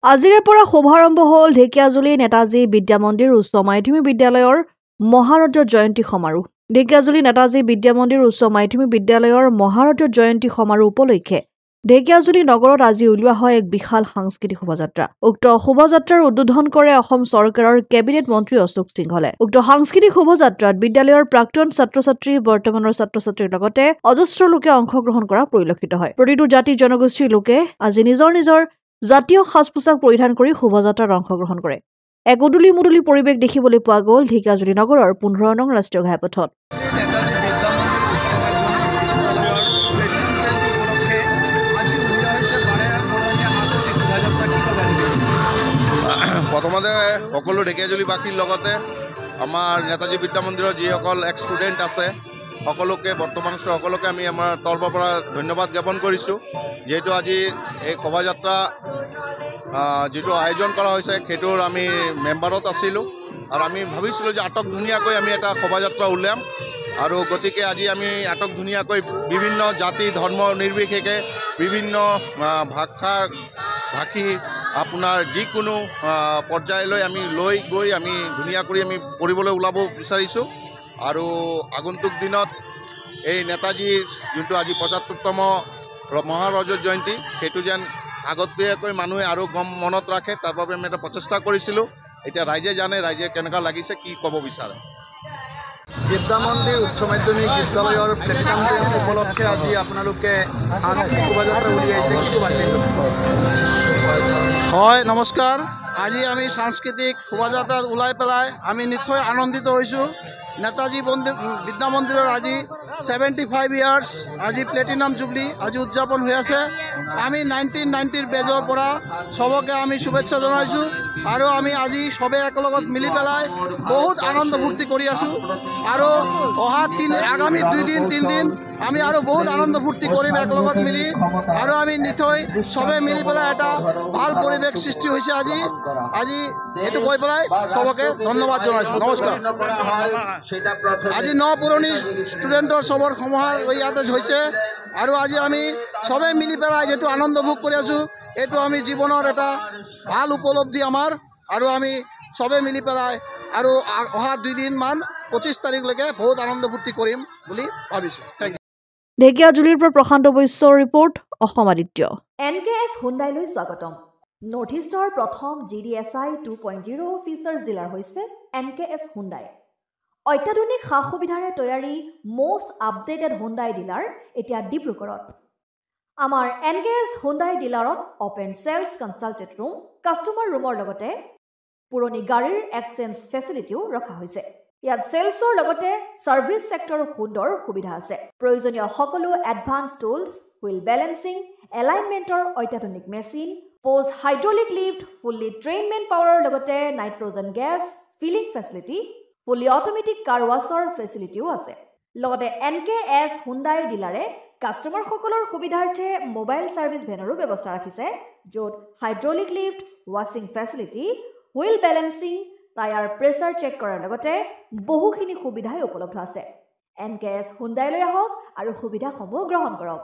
আজিৰে পৰা শুভাৰম্ভ হ'ল ঢেকিয়াজুলি নেতাজী বিদ্যা মন্দিৰ উচ্চ মাধ্যমিক বিদ্যালয়ৰ মহাৰজ জয়ন্তী সমাৰোহ। ঢেকিয়াজুলি নেতাজী বিদ্যা মন্দিৰ উচ্চ মাধ্যমিক বিদ্যালয়ৰ মহাৰজ জয়ন্তী সমাৰোহ উপলক্ষে ঢেকিয়াজুলি নগৰত আজি উলিওৱা হয় এক বিশাল সাংস্কৃতিক শোভাযাত্ৰা। উক্ত শোভাযাত্ৰাৰ উদ্বোধন কৰে অসম চৰকাৰৰ কেবিনেট মন্ত্ৰী অশোক সিংহলে। উক্ত সাংস্কৃতিক শোভাযাত্ৰাত বিদ্যালয়ৰ প্ৰাক্তন ছাত্ৰ-ছাত্ৰী, বৰ্তমানৰ ছাত্ৰ-ছাত্ৰীৰ লগতে অজস্ৰ লোকে অংশগ্ৰহণ কৰা পৰিলক্ষিত হয়। প্ৰতিটো জাতি জনগোষ্ঠীৰ লোকে আজি নিজৰ নিজৰ জাতীয় সাজ-পোছাক পৰিধান কৰি শোভাযাত্ৰাত অংশগ্ৰহণ কৰে। এক উদুলি মুদুলি পৰিৱেশ দেখিবলৈ পোৱা গ'ল ঢেকিয়াজুলি নগৰৰ 15 নং ৰাষ্ট্ৰীয় ঘাইপথত। প্ৰথমতে সকলো ঢেকিয়াজুলিবাসীৰ লগতে আমাৰ নেতাজী বিদ্যা মন্দিৰৰ যিসকল এক্স ষ্টুডেণ্ট আছে সকলোকে বৰ্তমান সকলোকে আমি আমাৰ তৰফৰ পৰা ধন্যবাদ জ্ঞাপন কৰিছোঁ। যিহেতু আজি এই শোভাযাত্ৰা যিটো আয়োজন কৰা হৈছে সেইটোৰ আমি মেম্বাৰত আছিলোঁ আৰু আমি ভাবিছিলোঁ যে আটক ধুনীয়াকৈ আমি এটা শোভাযাত্ৰা উলিয়াম আৰু গতিকে আজি আমি আটক ধুনীয়াকৈ বিভিন্ন জাতি ধৰ্ম নিৰ্বিশেষে বিভিন্ন ভাষী আপোনাৰ যিকোনো পৰ্যায়লৈ আমি লৈ গৈ আমি ধুনীয়া কৰি আমি কৰিবলৈ ওলাব বিচাৰিছোঁ আৰু আগন্তুক দিনত এই নেতাজীৰ যোনটো আজি ৭৫তম মহাৰজ জয়ন্তী সেইটো যেন আগতীয়াকৈ মানুহে আৰু গম মনত ৰাখে তাৰ বাবে আমি এটা প্ৰচেষ্টা কৰিছিলোঁ। এতিয়া ৰাইজে জানে ৰাইজে কেনেকুৱা লাগিছে কি ক'ব বিচাৰে। বিদ্যা মন্দিৰ উচ্চ মাধ্যমিক বিদ্যালয়ৰ প্লেটিনাম জয়ন্তী উপলক্ষে আজি আপোনালোকে সাংস্কৃতিক শোভাযাত্ৰা উলিয়াইছে, কি ক'ব? হয়, নমস্কাৰ। আজি আমি সাংস্কৃতিক শোভাযাত্ৰাত ওলাই পেলাই আমি নিশ্চয় আনন্দিত হৈছোঁ। নেতাজী বিদ্যা মন্দিৰৰ আজি 75 ইয়াৰ্ছ আজি প্লেটিনাম জুবলি আজি উদযাপন হৈ আছে। আমি 1990ৰ বেজৰ পৰা চবকে আমি শুভেচ্ছা জনাইছোঁ আৰু আমি আজি চবে একেলগত মিলি পেলাই বহুত আনন্দ ফূৰ্তি কৰি আছোঁ আৰু অহা আগামী 2 দিন 3 দিন আমি আৰু বহুত আনন্দ ফূৰ্তি কৰিম একেলগত মিলি আৰু আমি নিশ্চয় চবে মিলি পেলাই এটা ভাল পৰিৱেশ সৃষ্টি হৈছে আজি এইটো কৈ পেলাই চবকে ধন্যবাদ জনাইছোঁ। নমস্কাৰ। আজি পুৰণি ষ্টুডেণ্টৰ চবৰ সমাহাৰ ইয়াতে হৈছে আৰু আজি আমি চবে মিলি পেলাই যিটো আনন্দ ভোগ কৰি আছোঁ এইটো আমি জীৱনৰ এটা ভাল উপলব্ধি আমাৰ আৰু আমি চবে মিলি পেলাই আৰু অহা 2 দিনমান 25 তাৰিখলৈকে বহুত আনন্দ ফূৰ্তি কৰিম বুলি ভাবিছোঁ। Thank U. ঢেকিয়াজুলিৰ পৰা প্ৰশান্ত বৈশ্যৰ ৰিপৰ্ট, অসম আদিত্য। NKS হুণ্ডাইলৈ স্বাগতম। নৰ্থ ইষ্টৰ প্ৰথম GDSI 2.0 ফিচাৰ্ছ ডিলাৰ হৈছে NKS হুণ্ডাই। অত্যাধুনিক সা সুবিধাৰে তৈয়াৰী মষ্ট আপডেটেড হুণ্ডাই ডিলাৰ এতিয়া ডিব্ৰুগড়ত। আমাৰ NKS হুণ্ডাই ডিলাৰত open sales consulted room, customer ৰুমৰ লগতে পুৰণি গাড়ীৰ এক্সচেঞ্জ ফেচিলিটিও ৰখা হৈছে। ইয়াত চেলছৰ লগতে ছাৰ্ভিচ ছেক্টৰৰ সুন্দৰ সুবিধা আছে। প্ৰয়োজনীয় সকলো এডভান্স টুলছ, হুইল বেলেন্সিং, এলাইনমেণ্টৰ অত্যাধুনিক machine, post hydraulic lift, fully train men পাৱাৰৰ লগতে nitrogen gas filling facility, fully automatic car ৱাছৰ ফেচিলিটিও আছে। লগতে NKS হুণ্ডাই ডিলাৰে কাষ্টমাৰসকলৰ সুবিধাৰ্থে মোবাইল ছাৰ্ভিচ ভেনৰো ব্যৱস্থা ৰাখিছে, য'ত হাইড্ৰলিক লিফ্ট, ৱাছিং facility, wheel balancing, tyre pressure check কৰাৰ লগতে বহুখিনি সুবিধাই উপলব্ধ আছে। NKS হুণ্ডাইলৈ আহক আৰু সুবিধাসমূহ গ্ৰহণ কৰক।